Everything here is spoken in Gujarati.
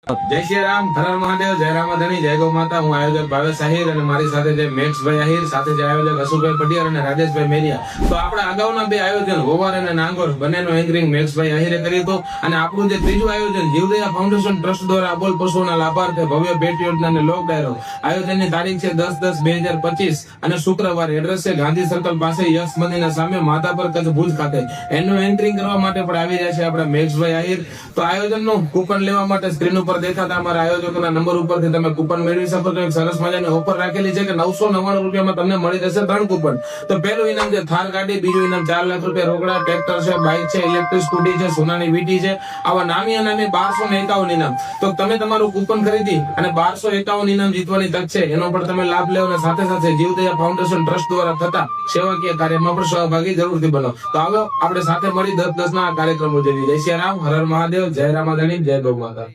જય શ્રી રામ, હર હર મહાદેવ, જય રામાધણી, જય ગૌ માતા. હું આયોજક ભાવેશ આહિર અને મારી સાથે જે મેક્સભાઈ આહિર, સાથે જે આયોજક અશુભાઈ પટિયાર અને રાજેશભાઈ મેરિયા. તો આપણા અગાઉના બે આયોજન હોવાર અને નાંગોર બંનેનું એન્કરિંગ મેક્સભાઈ આહિરે કર્યું હતું. અને આપણું જે ત્રીજું આયોજન જીવદયા ફાઉન્ડેશન ટ્રસ્ટ દ્વારા અબોલ પશુઓના લાભાર્થે ભવ્ય ભેટ યોજના અને લોક ડાયરો. આયોજનની તારીખ છે 10/10/2025 અને શુક્રવાર. એડ્રેસ છે ગાંધી સર્કલ પાસે યશ મંદિરના સામે માધાપર કચ્છ ભુજ ખાતે. એનું એન્કરિંગ કરવા માટે પણ આવી રહ્યા છે આપણા મેક્સભાઈ આહિર. તો આયોજનનું કૂપન લેવા માટે સ્ક્રીન ઉપર દેખાતા અમારા આયોજકોના નંબર ઉપરથી તમે કૂપન મેળવી શકો છો. એક સરસ મજાની ઓફર રાખેલી છે કે 999 રૂપિયામાં તમને મળી જશે 3 કૂપન. તો પહેલું ઇનામ છે થાર ગાડી, બીજું ઇનામ 4 લાખ રૂપિયા રોકડા, ટ્રેક્ટર છે, બાઇક છે, ઇલેક્ટ્રિક સ્કૂટી છે, સોનાની વીટી છે. આવા નામી અનામી 1251 ઇનામ. તો તમે તમારું કૂપન ખરીદી અને 1251 ઇનામ જીતવાની તક છે, એનો પણ તમે લાભ લેવો અને સાથે સાથે જીવદયા ફાઉન્ડેશન ટ્રસ્ટ દ્વારા થતા સેવાકીય કાર્યમાં પણ સહભાગી જરૂરથી બનો. તો આવો આપણે સાથે મળી 10-10 ના કાર્યક્રમ ઉજવીએ. જય શ્રી રામ, હર હર મહાદેવ, જય રામાધણી, જય ગૌ માતા.